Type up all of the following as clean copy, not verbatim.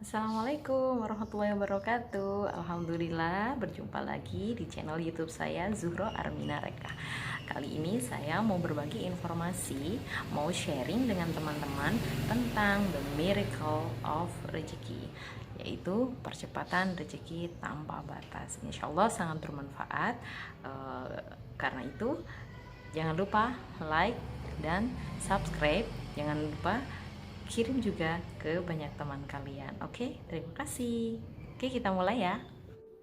Assalamualaikum warahmatullahi wabarakatuh. Alhamdulillah berjumpa lagi di channel YouTube saya Zuhro Armina Reka. Kali ini saya mau berbagi informasi, mau sharing dengan teman-teman tentang the miracle of rezeki, yaitu percepatan rezeki tanpa batas. Insya Allah sangat bermanfaat. Karena itu jangan lupa like dan subscribe. Jangan lupa kirim juga ke banyak teman kalian. Oke, terima kasih. Oke, kita mulai ya.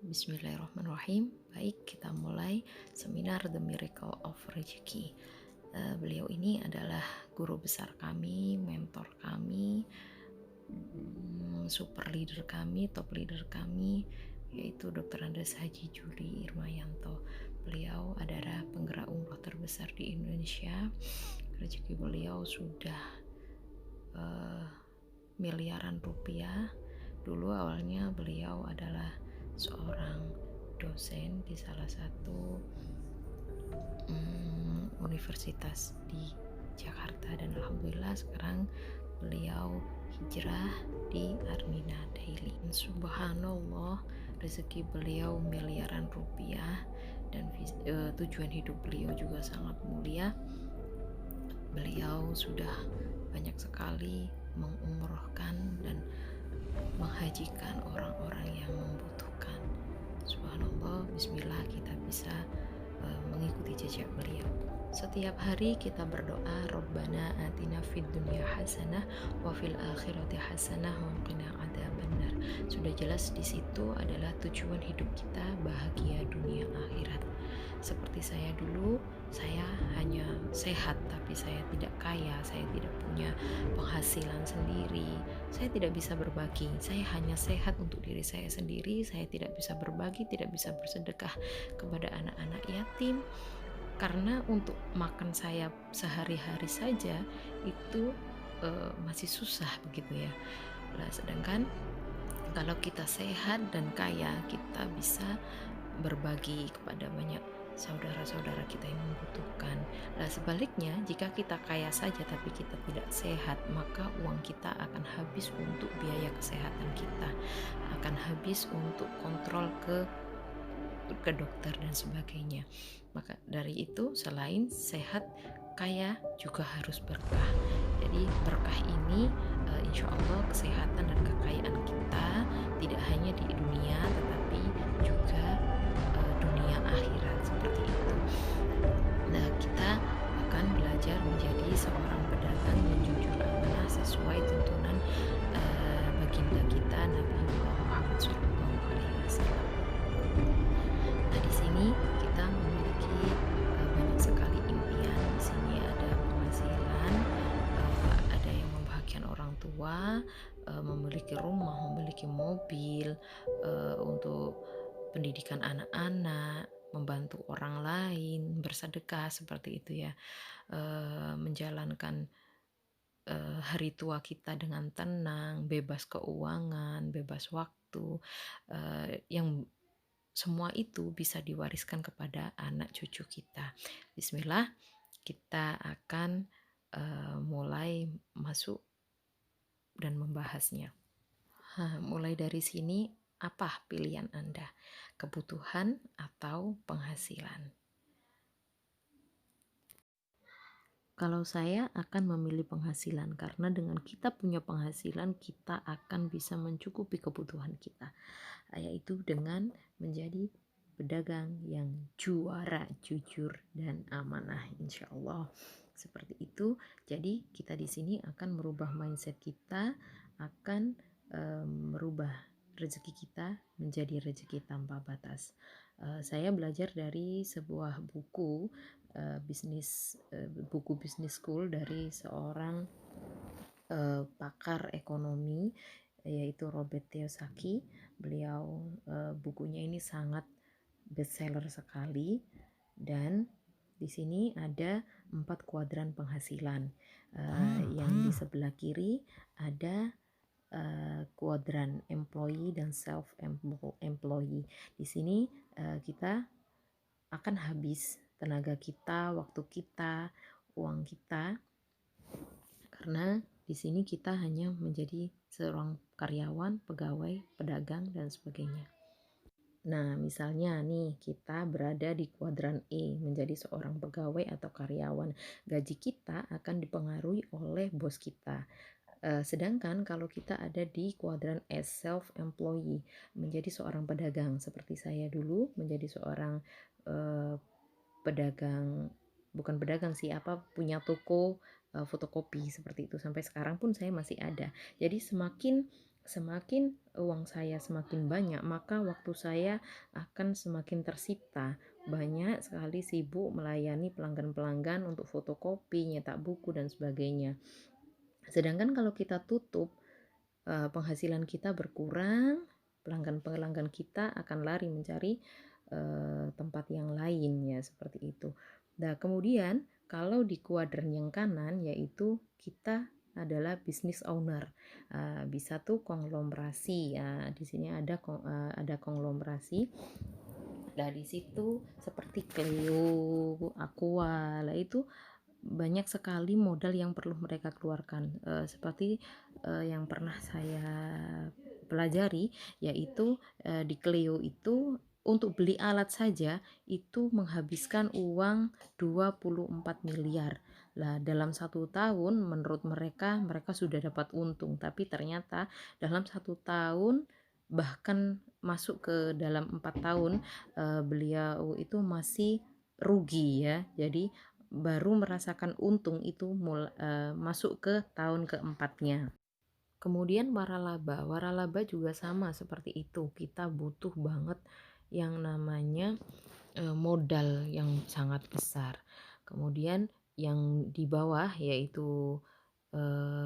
Bismillahirrahmanirrahim. Baik, kita mulai seminar The Miracle of Rezeki. Beliau ini adalah guru besar kami, mentor kami, super leader kami, top leader kami, yaitu Dr. Andes Haji Juli Irmayanto. Beliau adalah penggerak umroh terbesar di Indonesia. Rezeki beliau sudah miliaran rupiah. Dulu awalnya beliau adalah seorang dosen di salah satu universitas di Jakarta, dan alhamdulillah sekarang beliau hijrah di Armina Daily. Subhanallah, rezeki beliau miliaran rupiah, dan tujuan hidup beliau juga sangat mulia. Beliau sudah banyak sekali mengumrohkan dan menghajikan orang-orang yang membutuhkan. Subhanallah, bismillah, kita bisa mengikuti jejak beliau. Setiap hari kita berdoa, Rabbana atina fid dunya hasanah wa fil akhirati hasanah wa qina adzabannar. Sudah jelas di situ adalah tujuan hidup kita, bahagia dunia akhirat. Seperti saya dulu, saya hanya sehat tapi saya tidak kaya, saya tidak punya penghasilan sendiri, saya tidak bisa berbagi, saya hanya sehat untuk diri saya sendiri, saya tidak bisa berbagi, tidak bisa bersedekah kepada anak-anak yatim, karena untuk makan saya sehari-hari saja itu masih susah begitu ya. Nah, sedangkan kalau kita sehat dan kaya, kita bisa berbagi kepada banyak saudara-saudara kita yang membutuhkan. Nah, sebaliknya, jika kita kaya saja tapi kita tidak sehat, maka uang kita akan habis untuk biaya kesehatan kita, akan habis untuk kontrol ke dokter dan sebagainya. Maka dari itu, selain sehat, kaya juga harus berkah. Jadi berkah ini insya Allah kesehatan dan kekayaan kita tidak hanya di dunia tetapi juga dunia akhirat, seperti itu. Nah, kita akan belajar menjadi seorang pedagang yang jujur amanah sesuai tuntunan baginda kita Nabi Muhammad SAW. Nah, di sini kita memiliki banyak sekali impian. Di sini ada penghasilan, ada yang membahagiakan orang tua, memiliki rumah, memiliki mobil, untuk pendidikan anak-anak, membantu orang lain, bersedekah, seperti itu ya, menjalankan hari tua kita dengan tenang, bebas keuangan, bebas waktu, yang semua itu bisa diwariskan kepada anak cucu kita. Bismillah, kita akan mulai masuk dan membahasnya. Mulai dari sini, apa pilihan Anda? Kebutuhan atau penghasilan? Kalau saya akan memilih penghasilan, karena dengan kita punya penghasilan, kita akan bisa mencukupi kebutuhan kita, yaitu dengan menjadi pedagang yang juara, jujur, dan amanah, insya Allah. Seperti itu. Jadi kita di sini akan merubah mindset kita, akan merubah rezeki kita menjadi rezeki tanpa batas. Saya belajar dari sebuah buku buku bisnis school dari seorang pakar ekonomi, yaitu Robert Kiyosaki. Beliau bukunya ini sangat bestseller sekali, dan di sini ada 4 kuadran penghasilan. Yang di sebelah kiri ada kuadran employee dan self employee. Di sini kita akan habis tenaga kita, waktu kita, uang kita, karena di Di sini kita hanya menjadi seorang karyawan, pegawai, pedagang, dan sebagainya. Nah, misalnya nih kita berada di kuadran E, menjadi seorang pegawai atau karyawan. Gaji kita akan dipengaruhi oleh bos kita. Sedangkan kalau kita ada di kuadran S, self-employee, menjadi seorang pedagang. Seperti saya dulu menjadi seorang pedagang, bukan pedagang sih, punya toko fotokopi seperti itu. Sampai sekarang pun saya masih ada. Jadi semakin uang saya semakin banyak, maka waktu saya akan semakin tersita. Banyak sekali sibuk melayani pelanggan-pelanggan untuk fotokopi, nyetak buku, dan sebagainya. Sedangkan kalau kita tutup, penghasilan kita berkurang, pelanggan-pelanggan kita akan lari mencari tempat yang lain, ya seperti itu. Nah, kemudian kalau di kuadran yang kanan, yaitu kita adalah business owner, bisa tuh konglomerasi. Di sini ada konglomerasi. Nah, di situ seperti Cleo, Aqua, lah itu banyak sekali modal yang perlu mereka keluarkan, seperti yang pernah saya pelajari, yaitu di Cleo itu untuk beli alat saja itu menghabiskan uang 24 miliar. Lah, dalam 1 tahun menurut mereka sudah dapat untung, tapi ternyata dalam 1 tahun, bahkan masuk ke dalam 4 tahun, beliau itu masih rugi ya. Jadi baru merasakan untung itu masuk ke tahun keempatnya. Kemudian waralaba juga sama seperti itu. Kita butuh banget yang namanya modal yang sangat besar. Kemudian yang di bawah yaitu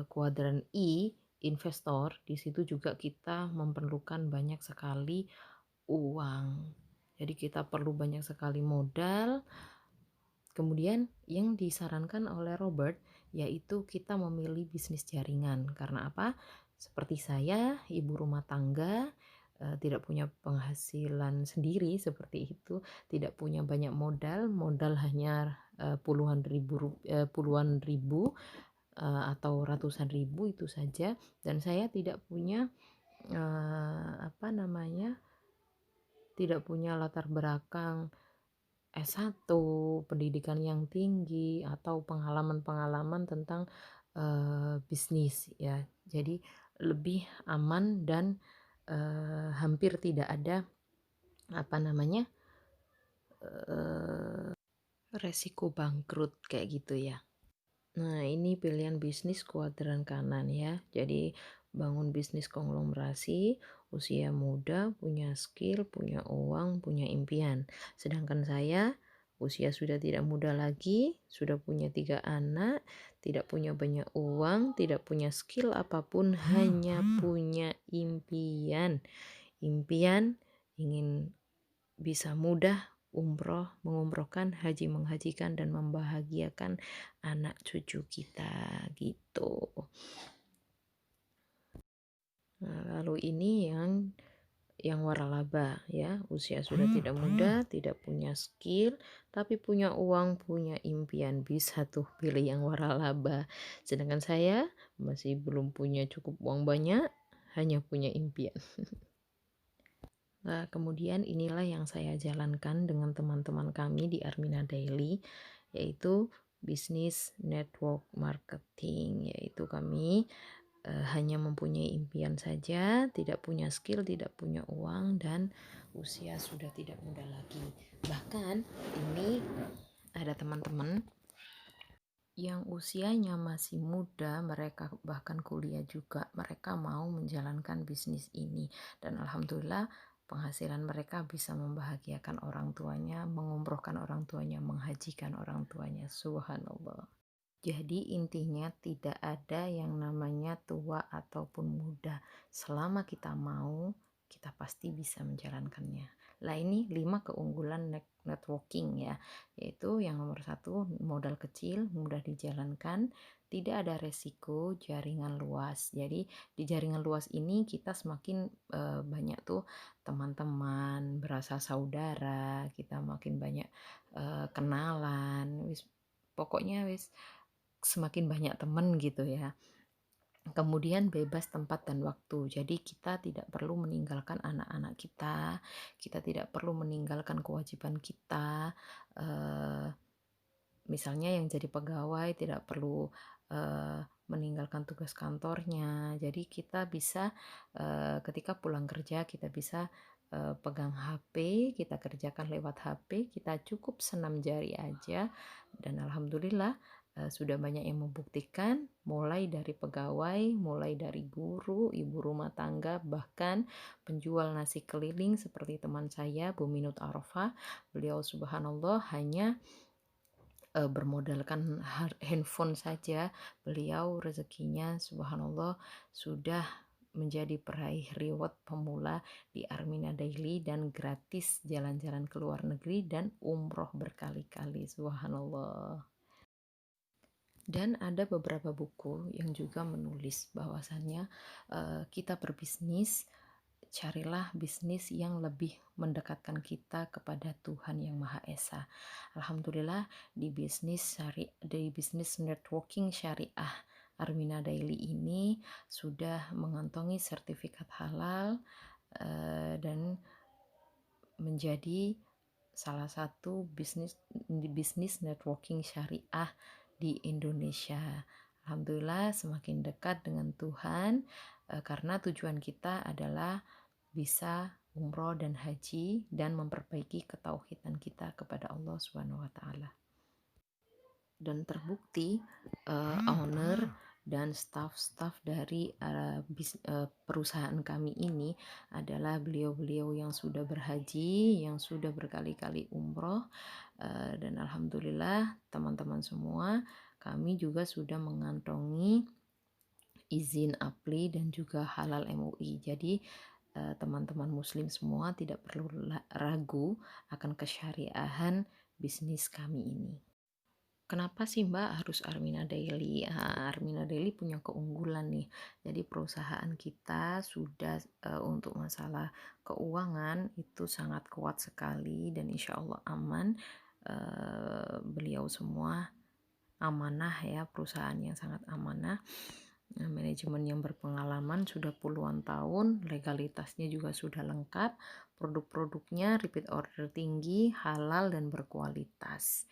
kuadran I, investor, di situ juga kita memerlukan banyak sekali uang. Jadi kita perlu banyak sekali modal. Kemudian yang disarankan oleh Robert yaitu kita memilih bisnis jaringan. Karena apa? Seperti saya, ibu rumah tangga, tidak punya penghasilan sendiri seperti itu, tidak punya banyak modal hanya puluhan ribu atau ratusan ribu itu saja, dan saya tidak punya tidak punya latar belakang S1, pendidikan yang tinggi, atau pengalaman-pengalaman tentang bisnis ya. Jadi lebih aman dan hampir tidak ada resiko bangkrut kayak gitu ya. Nah, ini pilihan bisnis kuadran kanan ya. Jadi bangun bisnis konglomerasi, usia muda, punya skill, punya uang, punya impian. Sedangkan saya usia sudah tidak muda lagi, sudah punya 3 anak, tidak punya banyak uang, tidak punya skill apapun, hanya punya impian. Impian ingin bisa mudah umroh, mengumrohkan, haji menghajikan, dan membahagiakan anak cucu kita gitu. Nah, lalu ini yang waralaba ya, usia sudah tidak muda, tidak punya skill, tapi punya uang, punya impian, bisa tuh pilih yang waralaba. Sedangkan saya masih belum punya cukup uang banyak, hanya punya impian. Nah, kemudian inilah yang saya jalankan dengan teman-teman kami di Armina Daily, yaitu bisnis network marketing, yaitu kami hanya mempunyai impian saja, tidak punya skill, tidak punya uang, dan usia sudah tidak muda lagi. Bahkan ini ada teman-teman yang usianya masih muda, mereka bahkan kuliah juga, mereka mau menjalankan bisnis ini, dan alhamdulillah penghasilan mereka bisa membahagiakan orang tuanya, mengumrohkan orang tuanya, menghajikan orang tuanya. Subhanallah. Jadi intinya tidak ada yang namanya tua ataupun muda. Selama kita mau, kita pasti bisa menjalankannya. Lah, ini 5 keunggulan networking ya, yaitu yang nomor 1, modal kecil, mudah dijalankan, tidak ada resiko, jaringan luas. Jadi di jaringan luas ini kita semakin banyak tuh teman-teman, berasa saudara, kita makin banyak kenalan, pokoknya semakin banyak teman gitu ya. Kemudian bebas tempat dan waktu. Jadi kita tidak perlu meninggalkan anak-anak kita, kita tidak perlu meninggalkan kewajiban kita. Eh, Misalnya yang jadi pegawai tidak perlu meninggalkan tugas kantornya. Jadi kita bisa ketika pulang kerja kita bisa pegang HP, kita kerjakan lewat HP, kita cukup senam jari aja dan alhamdulillah sudah banyak yang membuktikan, mulai dari pegawai, mulai dari guru, ibu rumah tangga, bahkan penjual nasi keliling seperti teman saya Bu Minut Arafah. Beliau subhanallah hanya bermodalkan handphone saja, beliau rezekinya subhanallah sudah menjadi peraih reward pemula di Armina Daily dan gratis jalan-jalan ke luar negeri dan umroh berkali-kali, subhanallah. Dan ada beberapa buku yang juga menulis bahwasannya kita berbisnis, carilah bisnis yang lebih mendekatkan kita kepada Tuhan Yang Maha Esa. Alhamdulillah di bisnis networking syariah Armina Daily ini sudah mengantongi sertifikat halal dan menjadi salah satu bisnis networking syariah di Indonesia. Alhamdulillah semakin dekat dengan Tuhan karena tujuan kita adalah bisa umroh dan haji dan memperbaiki ketauhidan kita kepada Allah Subhanahu wa taala. Dan terbukti owner dan staff-staff dari perusahaan kami ini adalah beliau-beliau yang sudah berhaji, yang sudah berkali-kali umroh, dan alhamdulillah teman-teman semua kami juga sudah mengantongi izin APLI dan juga halal MUI. Jadi teman-teman muslim semua tidak perlu ragu akan kesyariahan bisnis kami ini. Kenapa sih Mbak harus Armina Daily? Armina Daily punya keunggulan nih. Jadi perusahaan kita sudah untuk masalah keuangan itu sangat kuat sekali dan insya Allah aman. Beliau semua amanah ya, perusahaan yang sangat amanah. Manajemen yang berpengalaman sudah puluhan tahun, legalitasnya juga sudah lengkap, produk-produknya repeat order tinggi, halal dan berkualitas.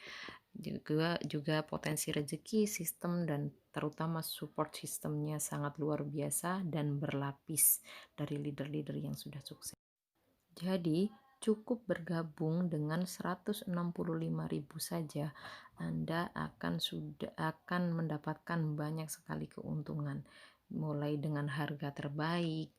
Juga potensi rezeki, sistem dan terutama support sistemnya sangat luar biasa dan berlapis dari leader-leader yang sudah sukses. Jadi cukup bergabung dengan 165.000 saja Anda akan mendapatkan banyak sekali keuntungan, mulai dengan harga terbaik,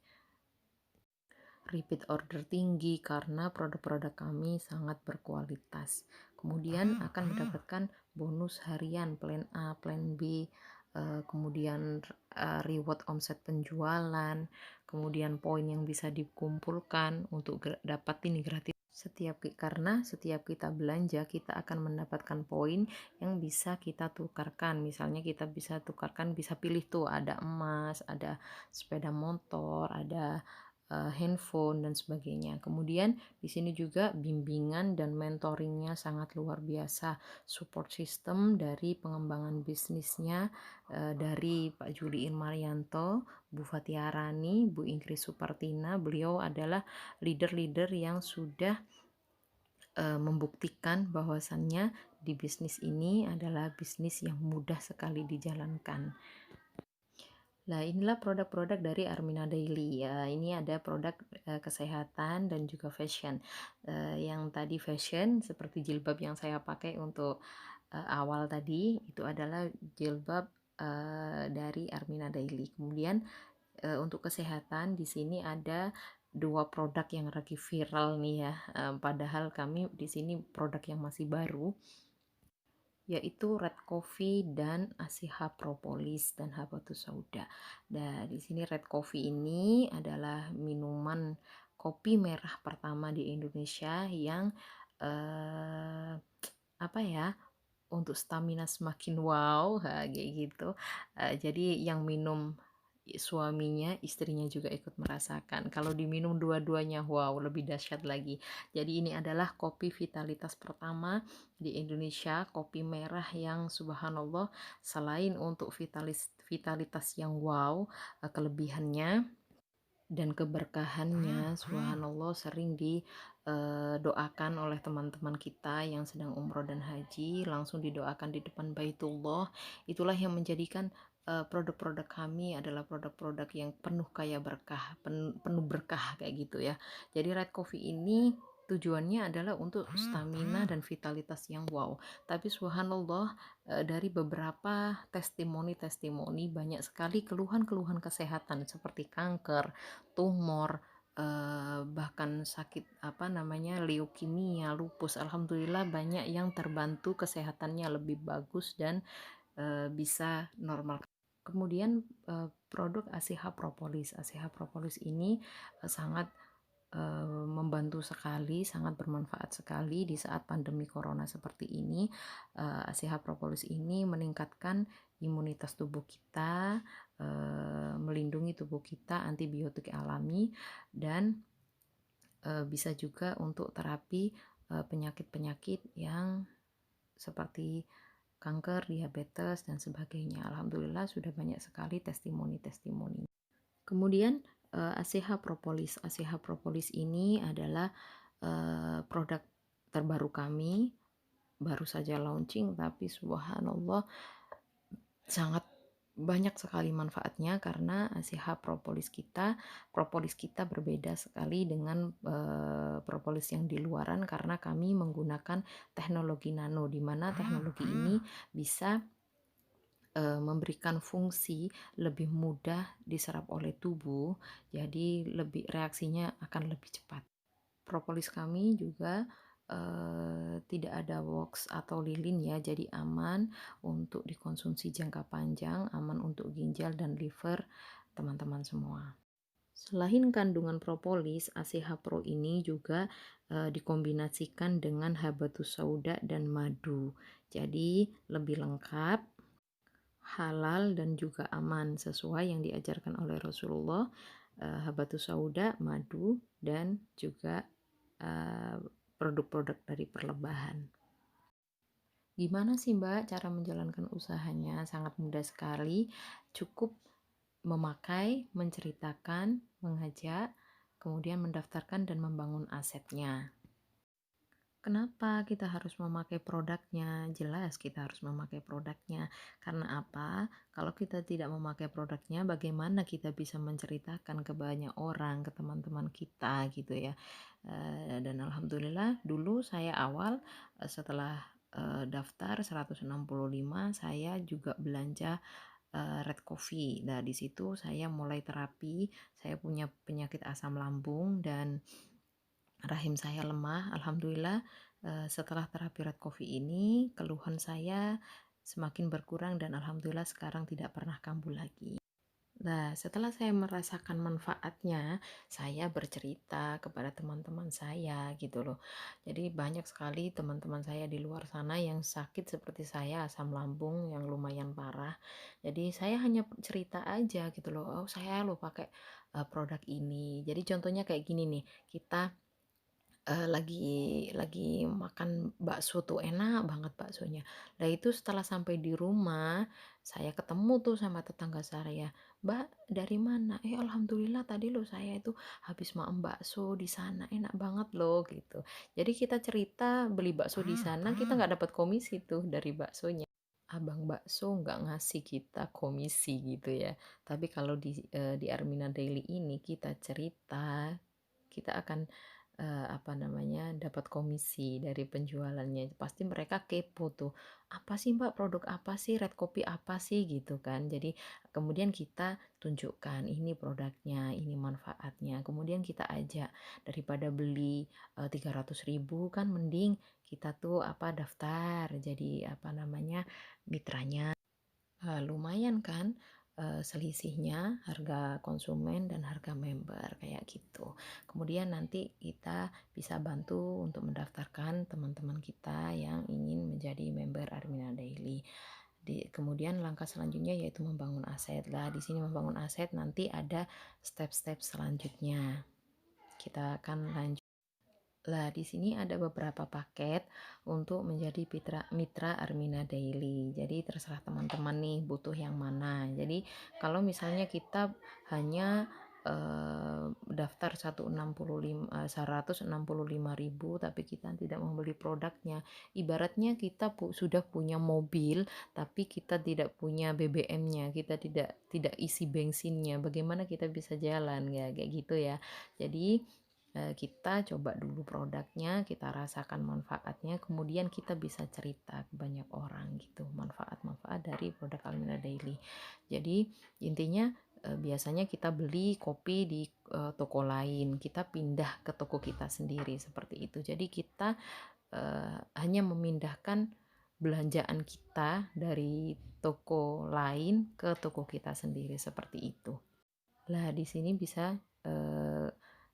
repeat order tinggi karena produk-produk kami sangat berkualitas. Kemudian akan mendapatkan bonus harian plan A, plan B, kemudian reward omset penjualan, kemudian poin yang bisa dikumpulkan untuk dapat ini gratis. Karena setiap kita belanja kita akan mendapatkan poin yang bisa kita tukarkan. Misalnya kita bisa tukarkan, bisa pilih tuh ada emas, ada sepeda motor, ada handphone dan sebagainya. Kemudian di sini juga bimbingan dan mentoringnya sangat luar biasa. Support system dari pengembangan bisnisnya dari Pak Juli Marianto, Bu Fatiarani, Bu Ingrid Supartina. Beliau adalah leader-leader yang sudah membuktikan bahwasannya di bisnis ini adalah bisnis yang mudah sekali dijalankan. Nah, inilah produk-produk dari Armina Daily ya. Ini ada produk kesehatan dan juga fashion. Yang tadi fashion seperti jilbab yang saya pakai untuk awal tadi itu adalah jilbab dari Armina Daily. Kemudian untuk kesehatan di sini ada dua produk yang lagi viral nih ya. Padahal kami di sini produk yang masih baru, yaitu red coffee dan Asiha propolis dan habatus sauda. Nah, di sini red coffee ini adalah minuman kopi merah pertama di Indonesia yang apa ya, untuk stamina semakin wow, kayak gitu. Jadi yang minum suaminya, istrinya juga ikut merasakan. Kalau diminum dua-duanya, wow, lebih dahsyat lagi. Jadi ini adalah kopi vitalitas pertama di Indonesia, kopi merah yang subhanallah selain untuk vitalitas yang wow, kelebihannya dan keberkahannya subhanallah sering didoakan oleh teman-teman kita yang sedang umroh dan haji, langsung didoakan di depan Baitullah. Itulah yang menjadikan produk-produk kami adalah produk-produk yang penuh kaya berkah, penuh berkah kayak gitu ya. Jadi Red Coffee ini tujuannya adalah untuk stamina dan vitalitas yang wow. Tapi subhanallah, dari beberapa testimoni banyak sekali keluhan-keluhan kesehatan seperti kanker, tumor, bahkan sakit leukemia, lupus. Alhamdulillah banyak yang terbantu, kesehatannya lebih bagus dan bisa normal. Kemudian produk ACH Propolis. ACH Propolis ini sangat membantu sekali, sangat bermanfaat sekali di saat pandemi corona seperti ini. ACH Propolis ini meningkatkan imunitas tubuh kita, melindungi tubuh kita, antibiotik alami, dan bisa juga untuk terapi penyakit-penyakit yang seperti kanker, diabetes, dan sebagainya. Alhamdulillah sudah banyak sekali testimoni-testimoni. Kemudian ACH Propolis. ACH Propolis ini adalah produk terbaru kami, baru saja launching, tapi subhanallah sangat banyak sekali manfaatnya karena ACH propolis kita berbeda sekali dengan propolis yang di luaran karena kami menggunakan teknologi nano, di mana teknologi ini bisa memberikan fungsi lebih mudah diserap oleh tubuh, jadi reaksinya akan lebih cepat. Propolis kami juga tidak ada wax atau lilin ya, jadi aman untuk dikonsumsi jangka panjang, aman untuk ginjal dan liver teman-teman semua. Selain kandungan propolis, ACH Pro ini juga dikombinasikan dengan habatus sauda dan madu. Jadi lebih lengkap, halal dan juga aman sesuai yang diajarkan oleh Rasulullah. Habatus sauda, madu, dan juga produk-produk dari perlebahan. Gimana sih Mbak cara menjalankan usahanya? Sangat mudah sekali, cukup memakai, menceritakan, mengajak, kemudian mendaftarkan dan membangun asetnya. Kenapa kita harus memakai produknya? Jelas kita harus memakai produknya. Karena apa? Kalau kita tidak memakai produknya, bagaimana kita bisa menceritakan ke banyak orang, ke teman-teman kita gitu ya. Dan alhamdulillah dulu saya awal setelah daftar 165, saya juga belanja Red Coffee. Nah, di situ saya mulai terapi. Saya punya penyakit asam lambung dan rahim saya lemah. Alhamdulillah setelah terapi Red Coffee ini keluhan saya semakin berkurang dan alhamdulillah sekarang tidak pernah kambuh lagi. Nah, setelah saya merasakan manfaatnya, saya bercerita kepada teman-teman saya gitu loh. Jadi banyak sekali teman-teman saya di luar sana yang sakit seperti saya, asam lambung yang lumayan parah. Jadi saya hanya cerita aja gitu loh. Oh, saya lo pakai produk ini. Jadi contohnya kayak gini nih, kita lagi makan bakso tuh, enak banget baksonya. Nah itu setelah sampai di rumah, saya ketemu tuh sama tetangga saya, "Mbak, dari mana?" Alhamdulillah tadi loh saya itu habis makan bakso di sana, enak banget loh," gitu. Jadi kita cerita beli bakso di sana, kita nggak dapat komisi tuh dari baksonya. Abang bakso nggak ngasih kita komisi gitu ya. Tapi kalau di Armina Daily ini kita cerita, kita akan dapat komisi dari penjualannya. Pasti mereka kepo tuh, apa sih Mbak, produk apa sih, Red Kopi apa sih gitu kan. Jadi kemudian kita tunjukkan ini produknya, ini manfaatnya. Kemudian kita ajak, daripada beli 300.000 kan mending kita tuh daftar jadi mitranya. Lumayan kan selisihnya harga konsumen dan harga member kayak gitu. Kemudian nanti kita bisa bantu untuk mendaftarkan teman-teman kita yang ingin menjadi member Armina Daily. Kemudian langkah selanjutnya yaitu membangun aset. Lah di sini membangun aset nanti ada step-step selanjutnya. Kita akan lanjut. Lah di sini ada beberapa paket untuk menjadi mitra Armina Daily. Jadi terserah teman-teman nih butuh yang mana. Jadi kalau misalnya kita hanya daftar 165.000 tapi kita tidak membeli produknya, ibaratnya kita sudah punya mobil tapi kita tidak punya BBM-nya, kita tidak isi bensinnya, bagaimana kita bisa jalan ya, kayak gitu ya. Jadi kita coba dulu produknya, kita rasakan manfaatnya, kemudian kita bisa cerita ke banyak orang gitu manfaat-manfaat dari produk Armina Daily. Jadi intinya biasanya kita beli kopi di toko lain, kita pindah ke toko kita sendiri seperti itu. Jadi kita hanya memindahkan belanjaan kita dari toko lain ke toko kita sendiri seperti itu. Lah di sini bisa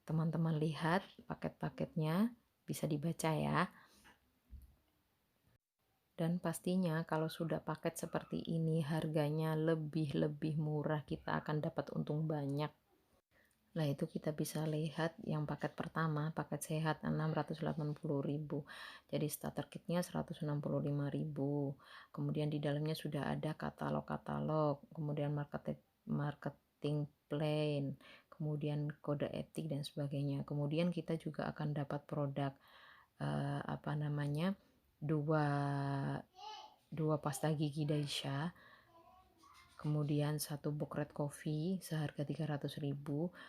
teman-teman lihat paket-paketnya, bisa dibaca ya. Dan pastinya kalau sudah paket seperti ini harganya lebih murah, kita akan dapat untung banyak. Nah itu kita bisa lihat yang paket pertama, paket sehat 680.000. Jadi starter kitnya 165.000. Kemudian di dalamnya sudah ada katalog-katalog, kemudian marketing plan, kemudian kode etik dan sebagainya. Kemudian kita juga akan dapat produk dua pasta gigi Daisha, kemudian satu box red coffee seharga 300.000,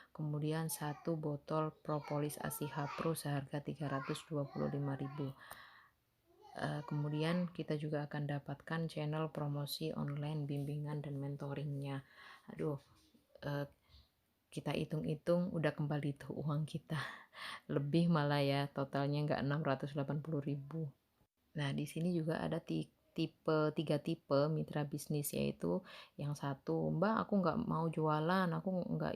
kemudian satu botol propolis ASIHA Pro seharga 325.000. Kemudian kita juga akan dapatkan channel promosi online, bimbingan dan mentoringnya. Kita hitung-hitung udah kembali tuh uang kita. Lebih malah ya, totalnya nggak 680.000. Nah, di sini juga ada tiga tipe mitra bisnis, yaitu yang satu, Mbak aku nggak mau jualan, aku nggak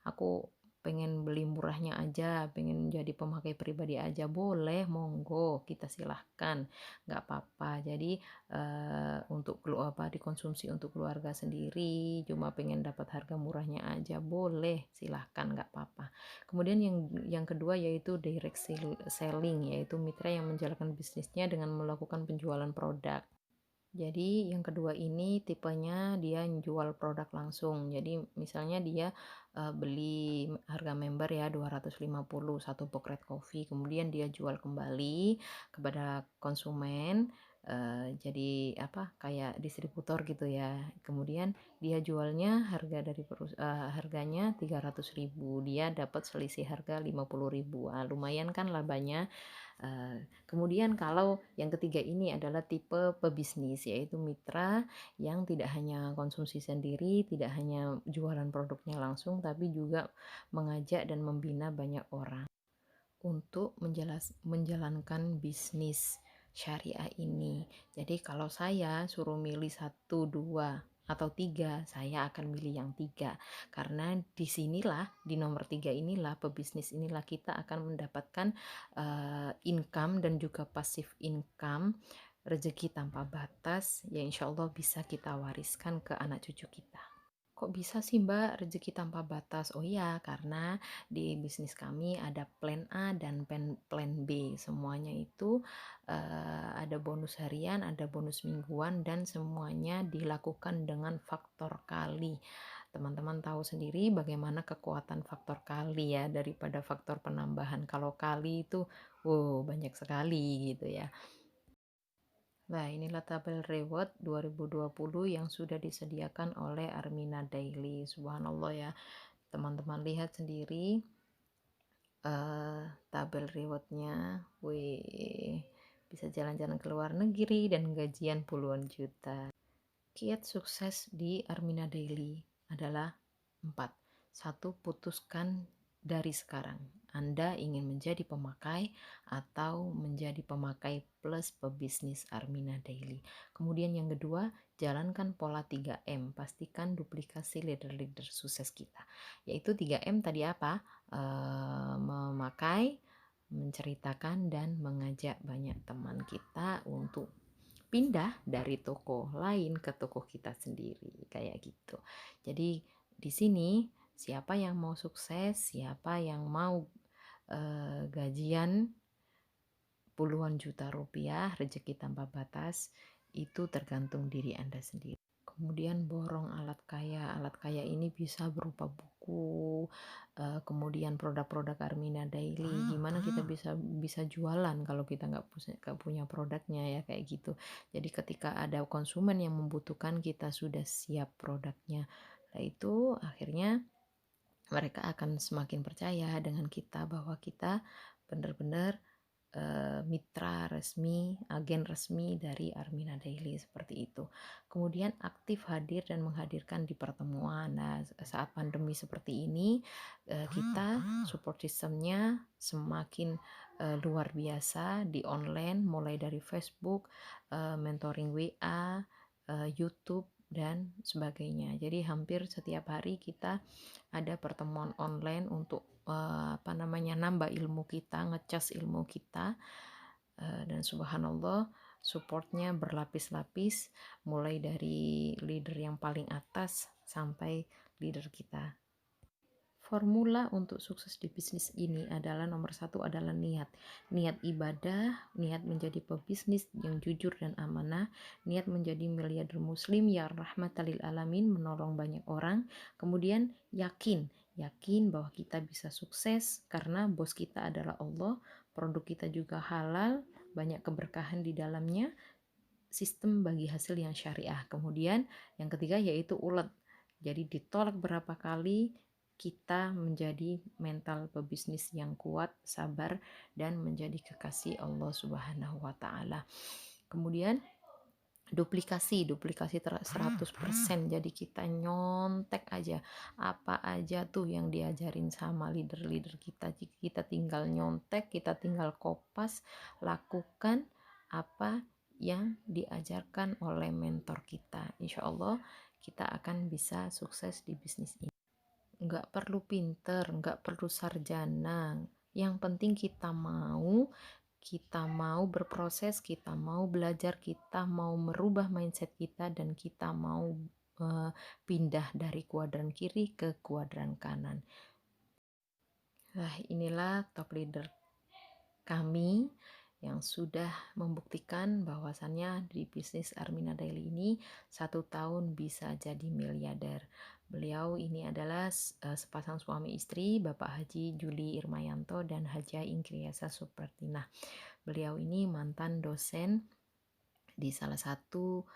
aku pengen beli murahnya aja, pengen jadi pemakai pribadi aja, boleh, monggo, kita silahkan, nggak apa-apa. Jadi untuk dikonsumsi untuk keluarga sendiri, cuma pengen dapat harga murahnya aja, boleh, silahkan, nggak apa-apa. Kemudian yang kedua yaitu direct selling, yaitu mitra yang menjalankan bisnisnya dengan melakukan penjualan produk. Jadi yang kedua ini tipenya dia jual produk langsung. Jadi misalnya dia beli harga member ya 250 satu box red coffee, kemudian dia jual kembali kepada konsumen, jadi kayak distributor gitu ya. Kemudian dia jualnya harganya 300.000, dia dapat selisih harga 50.000. Lumayan kan labanya. Kemudian kalau yang ketiga ini adalah tipe pebisnis, yaitu mitra yang tidak hanya konsumsi sendiri, tidak hanya jualan produknya langsung, tapi juga mengajak dan membina banyak orang untuk menjalankan bisnis syariah ini. Jadi kalau saya suruh milih 1, 2 atau 3, saya akan milih yang 3, karena disinilah, di nomor 3 inilah, pebisnis inilah kita akan mendapatkan income dan juga passive income, rezeki tanpa batas, ya insya Allah bisa kita wariskan ke anak cucu kita. Kok bisa sih Mbak rezeki tanpa batas? Oh iya, karena di bisnis kami ada plan A dan plan B. Semuanya itu ada bonus harian, ada bonus mingguan, dan semuanya dilakukan dengan faktor kali. Teman-teman tahu sendiri bagaimana kekuatan faktor kali ya daripada faktor penambahan. Kalau kali itu banyak sekali gitu ya. Nah, inilah tabel reward 2020 yang sudah disediakan oleh Armina Daily. Subhanallah ya, teman-teman lihat sendiri tabel rewardnya. Bisa jalan-jalan ke luar negeri dan gajian puluhan juta. Kiat sukses di Armina Daily adalah 4. 1. Putuskan dari sekarang. Anda ingin menjadi pemakai atau menjadi pemakai plus pebisnis Armina Daily. Kemudian yang kedua, jalankan pola 3M. Pastikan duplikasi leader-leader sukses kita. Yaitu 3M tadi apa? Memakai, menceritakan, dan mengajak banyak teman kita untuk pindah dari toko lain ke toko kita sendiri kayak gitu. Jadi di sini siapa yang mau sukses, siapa yang mau gajian puluhan juta rupiah, rezeki tanpa batas, itu tergantung diri Anda sendiri. Kemudian borong alat kaya ini bisa berupa buku, kemudian produk-produk Armina Daily. Gimana kita bisa jualan kalau kita nggak punya produknya ya, kayak gitu. Jadi ketika ada konsumen yang membutuhkan, kita sudah siap produknya. Nah itu akhirnya mereka akan semakin percaya dengan kita, bahwa kita benar-benar mitra resmi, agen resmi dari Armina Daily, seperti itu. Kemudian aktif hadir dan menghadirkan di pertemuan. Nah, saat pandemi seperti ini, kita support sistemnya semakin luar biasa di online, mulai dari Facebook, mentoring WA, YouTube, dan sebagainya. Jadi hampir setiap hari kita ada pertemuan online untuk nambah ilmu kita, ngecas ilmu kita, dan subhanallah supportnya berlapis-lapis, mulai dari leader yang paling atas sampai leader kita. Formula untuk sukses di bisnis ini adalah nomor 1 adalah niat ibadah, niat menjadi pebisnis yang jujur dan amanah, niat menjadi miliarder muslim ya rahmatan lil alamin, menolong banyak orang. Kemudian yakin bahwa kita bisa sukses karena bos kita adalah Allah, produk kita juga halal, banyak keberkahan di dalamnya, sistem bagi hasil yang syariah. Kemudian yang ketiga yaitu ulet. Jadi ditolak berapa kali, kita menjadi mental pebisnis yang kuat, sabar, dan menjadi kekasih Allah Subhanahu wa Ta'ala. Kemudian duplikasi 100%. Jadi kita nyontek aja apa aja tuh yang diajarin sama leader kita. Kita tinggal nyontek, kita tinggal kopas, lakukan apa yang diajarkan oleh mentor kita. Insya Allah kita akan bisa sukses di bisnis ini. Nggak perlu pinter, nggak perlu sarjana, yang penting kita mau berproses, kita mau belajar, kita mau merubah mindset kita, dan kita mau pindah dari kuadran kiri ke kuadran kanan. Nah, inilah top leader kami yang sudah membuktikan bahwasannya di bisnis Armina Daily ini 1 tahun bisa jadi miliarder. Beliau ini adalah sepasang suami istri, Bapak Haji Juli Irmayanto dan Hajah Ingriasa Supertina. Beliau ini mantan dosen di salah satu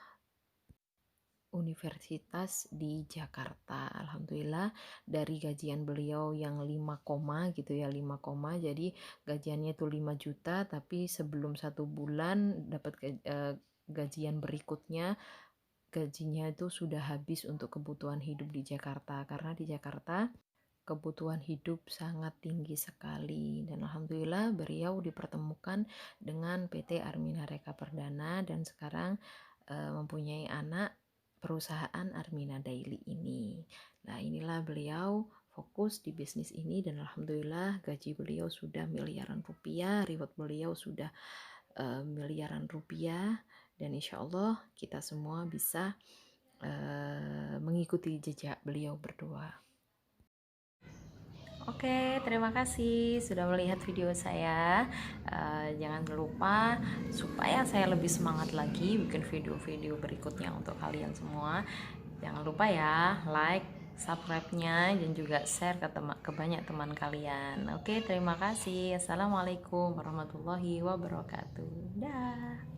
universitas di Jakarta. Alhamdulillah dari gajian beliau yang 5 gitu ya, 5 jadi gajiannya itu 5 juta, tapi sebelum 1 bulan dapat gajian berikutnya, gajinya itu sudah habis untuk kebutuhan hidup di Jakarta, karena di Jakarta kebutuhan hidup sangat tinggi sekali. Dan alhamdulillah beliau dipertemukan dengan PT Armina Reka Perdana, dan sekarang mempunyai anak perusahaan Armina Daily ini. Nah, inilah beliau fokus di bisnis ini, dan alhamdulillah gaji beliau sudah miliaran rupiah, reward beliau sudah miliaran rupiah, dan insya Allah kita semua bisa mengikuti jejak beliau berdua. Oke, terima kasih sudah melihat video saya. Jangan lupa, supaya saya lebih semangat lagi bikin video-video berikutnya untuk kalian semua, jangan lupa ya like, subscribe-nya, dan juga share ke banyak teman kalian. Oke, terima kasih. Assalamualaikum warahmatullahi wabarakatuh. Dah.